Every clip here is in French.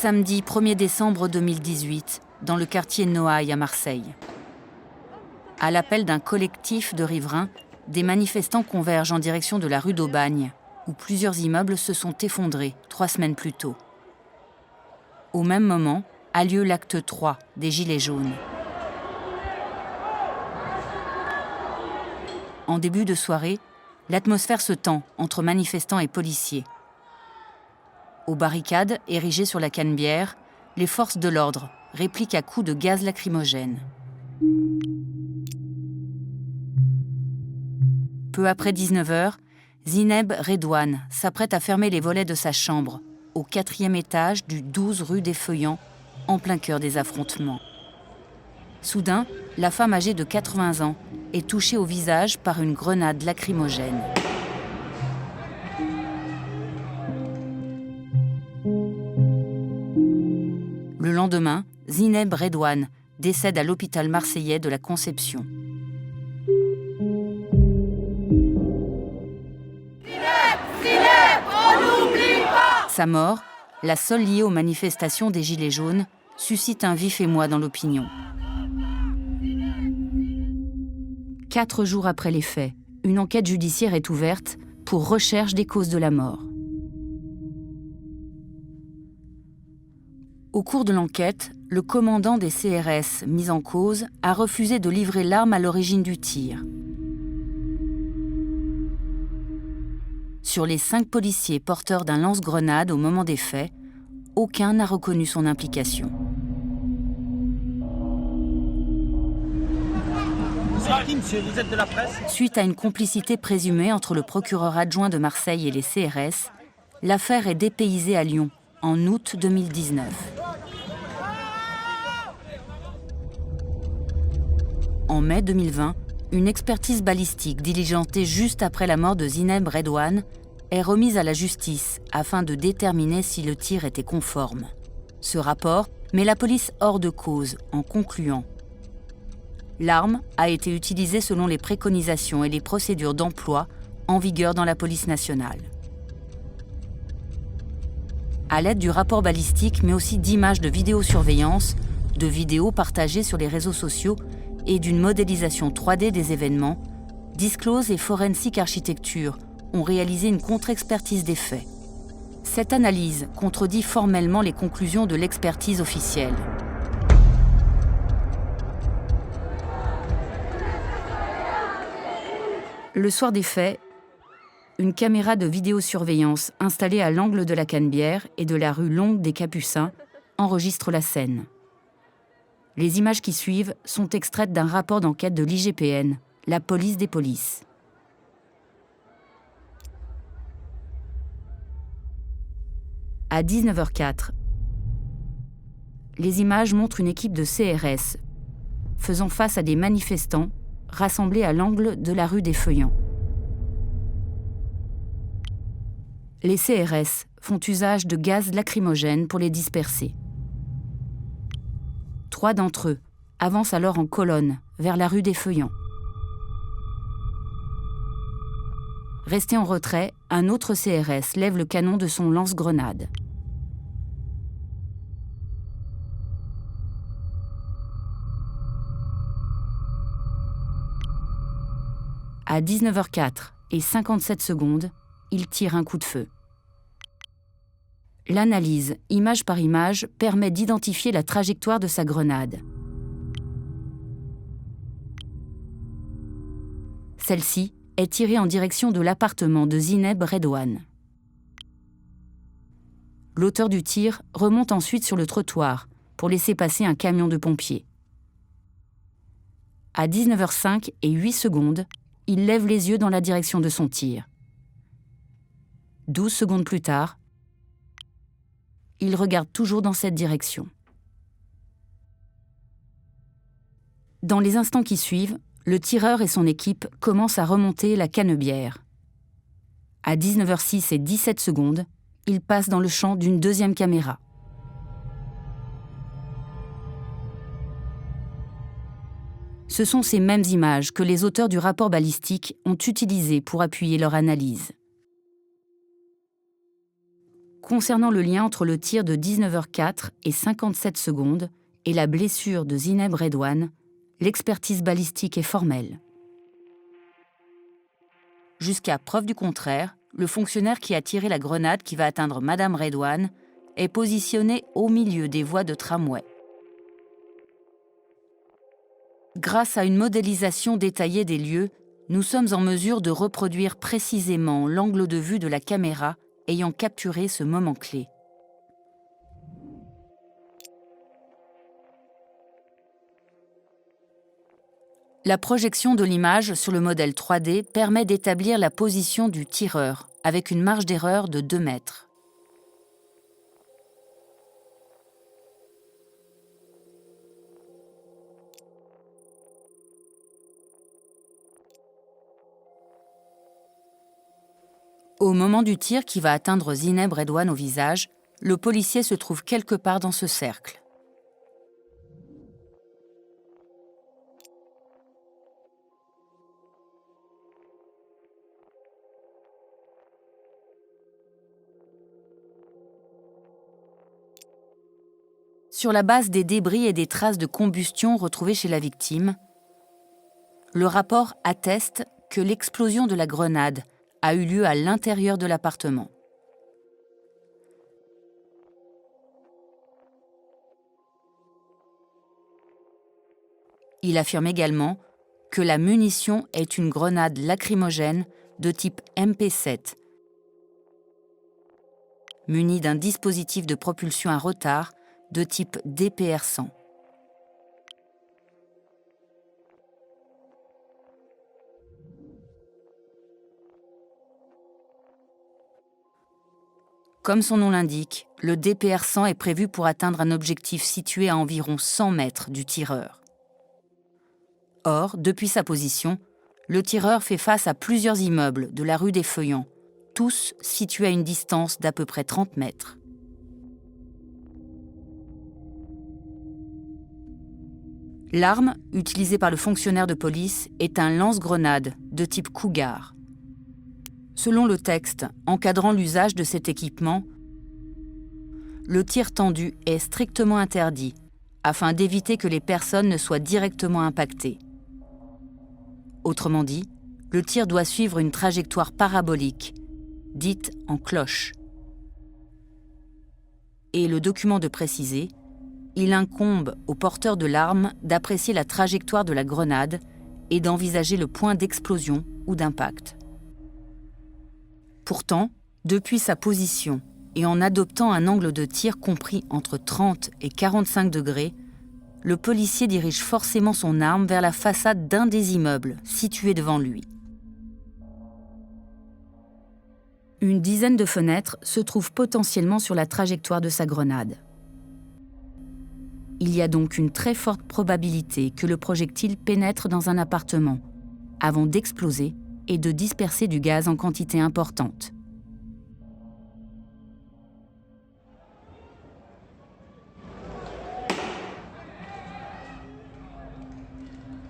Samedi 1er décembre 2018, dans le quartier Noailles à Marseille. À l'appel d'un collectif de riverains, des manifestants convergent en direction de la rue d'Aubagne, où plusieurs immeubles se sont effondrés 3 semaines plus tôt. Au même moment, a lieu l'acte 3 des Gilets jaunes. En début de soirée, l'atmosphère se tend entre manifestants et policiers. Aux barricades érigées sur la Canebière, les forces de l'ordre répliquent à coups de gaz lacrymogène. Peu après 19h, Zineb Redouane s'apprête à fermer les volets de sa chambre, au 4e étage du 12 rue des Feuillants, en plein cœur des affrontements. Soudain, la femme âgée de 80 ans est touchée au visage par une grenade lacrymogène. Le lendemain, Zineb Redouane décède à l'hôpital marseillais de la Conception. Sa mort, la seule liée aux manifestations des Gilets jaunes, suscite un vif émoi dans l'opinion. 4 jours après les faits, une enquête judiciaire est ouverte pour recherche des causes de la mort. Au cours de l'enquête, le commandant des CRS mis en cause a refusé de livrer l'arme à l'origine du tir. Sur les 5 policiers porteurs d'un lance-grenade au moment des faits, aucun n'a reconnu son implication. Vous êtes de la presse ? Suite à une complicité présumée entre le procureur adjoint de Marseille et les CRS, l'affaire est dépaysée à Lyon en août 2019. En mai 2020, une expertise balistique diligentée juste après la mort de Zineb Redouane est remise à la justice afin de déterminer si le tir était conforme. Ce rapport met la police hors de cause en concluant: l'arme a été utilisée selon les préconisations et les procédures d'emploi en vigueur dans la police nationale. À l'aide du rapport balistique, mais aussi d'images de vidéosurveillance, de vidéos partagées sur les réseaux sociaux et d'une modélisation 3D des événements, Disclose et Forensic Architecture ont réalisé une contre-expertise des faits. Cette analyse contredit formellement les conclusions de l'expertise officielle. Le soir des faits, une caméra de vidéosurveillance installée à l'angle de la Canebière et de la rue Longue des Capucins enregistre la scène. Les images qui suivent sont extraites d'un rapport d'enquête de l'IGPN, la police des polices. À 19h04, les images montrent une équipe de CRS faisant face à des manifestants rassemblés à l'angle de la rue des Feuillants. Les CRS font usage de gaz lacrymogène pour les disperser. 3 d'entre eux avancent alors en colonne vers la rue des Feuillants. Resté en retrait, un autre CRS lève le canon de son lance-grenade. À 19h04 et 57 secondes, il tire un coup de feu. L'analyse, image par image, permet d'identifier la trajectoire de sa grenade. Celle-ci est tirée en direction de l'appartement de Zineb Redouane. L'auteur du tir remonte ensuite sur le trottoir pour laisser passer un camion de pompiers. À 19h05 et 8 secondes, il lève les yeux dans la direction de son tir. 12 secondes plus tard, il regarde toujours dans cette direction. Dans les instants qui suivent, le tireur et son équipe commencent à remonter la Canebière. À 19h06 et 17 secondes, il passe dans le champ d'une 2e caméra. Ce sont ces mêmes images que les auteurs du rapport balistique ont utilisées pour appuyer leur analyse. Concernant le lien entre le tir de 19h04 et 57 secondes et la blessure de Zineb Redouane, l'expertise balistique est formelle. Jusqu'à preuve du contraire, le fonctionnaire qui a tiré la grenade qui va atteindre Madame Redouane est positionné au milieu des voies de tramway. Grâce à une modélisation détaillée des lieux, nous sommes en mesure de reproduire précisément l'angle de vue de la caméra ayant capturé ce moment clé. La projection de l'image sur le modèle 3D permet d'établir la position du tireur avec une marge d'erreur de 2 mètres. Au moment du tir qui va atteindre Zineb Redouane au visage, le policier se trouve quelque part dans ce cercle. Sur la base des débris et des traces de combustion retrouvées chez la victime, le rapport atteste que l'explosion de la grenade a eu lieu à l'intérieur de l'appartement. Il affirme également que la munition est une grenade lacrymogène de type MP7, munie d'un dispositif de propulsion à retard de type DPR-100. Comme son nom l'indique, le DPR-100 est prévu pour atteindre un objectif situé à environ 100 mètres du tireur. Or, depuis sa position, le tireur fait face à plusieurs immeubles de la rue des Feuillants, tous situés à une distance d'à peu près 30 mètres. L'arme utilisée par le fonctionnaire de police est un lance-grenade de type Cougar. Selon le texte encadrant l'usage de cet équipement, le tir tendu est strictement interdit afin d'éviter que les personnes ne soient directement impactées. Autrement dit, le tir doit suivre une trajectoire parabolique, dite en cloche. Et le document de préciser, il incombe au porteur de l'arme d'apprécier la trajectoire de la grenade et d'envisager le point d'explosion ou d'impact. Pourtant, depuis sa position et en adoptant un angle de tir compris entre 30 et 45 degrés, le policier dirige forcément son arme vers la façade d'un des immeubles situés devant lui. Une dizaine de fenêtres se trouvent potentiellement sur la trajectoire de sa grenade. Il y a donc une très forte probabilité que le projectile pénètre dans un appartement, avant d'exploser et de disperser du gaz en quantité importante.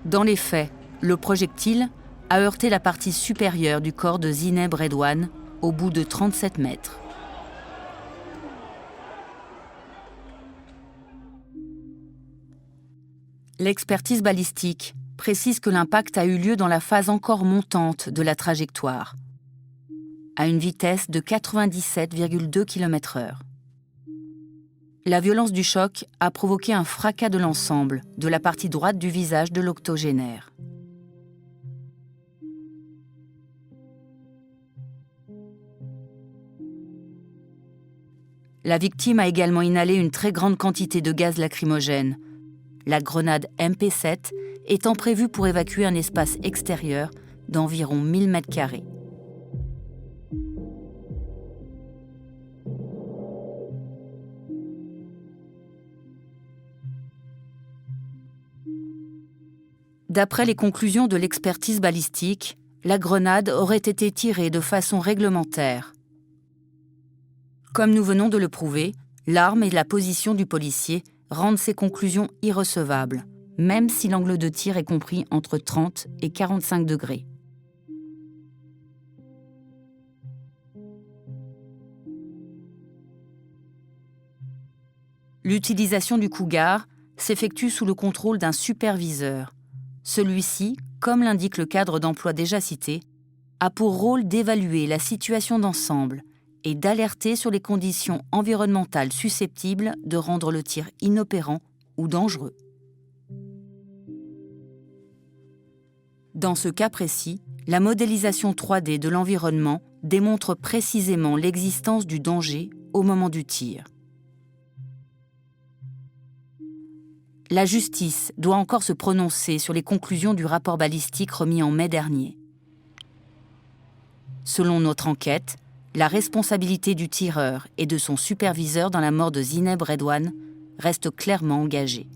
Dans les faits, le projectile a heurté la partie supérieure du corps de Zineb Redouane au bout de 37 mètres. L'expertise balistique précise que l'impact a eu lieu dans la phase encore montante de la trajectoire, à une vitesse de 97,2 km/h. La violence du choc a provoqué un fracas de l'ensemble de la partie droite du visage de l'octogénaire. La victime a également inhalé une très grande quantité de gaz lacrymogène, la grenade MP7 étant prévue pour évacuer un espace extérieur d'environ 1000 m². D'après les conclusions de l'expertise balistique, la grenade aurait été tirée de façon réglementaire. Comme nous venons de le prouver, l'arme et la position du policier rendent ces conclusions irrecevables, même si l'angle de tir est compris entre 30 et 45 degrés. L'utilisation du Cougar s'effectue sous le contrôle d'un superviseur. Celui-ci, comme l'indique le cadre d'emploi déjà cité, a pour rôle d'évaluer la situation d'ensemble et d'alerter sur les conditions environnementales susceptibles de rendre le tir inopérant ou dangereux. Dans ce cas précis, la modélisation 3D de l'environnement démontre précisément l'existence du danger au moment du tir. La justice doit encore se prononcer sur les conclusions du rapport balistique remis en mai dernier. Selon notre enquête, la responsabilité du tireur et de son superviseur dans la mort de Zineb Redouane reste clairement engagée.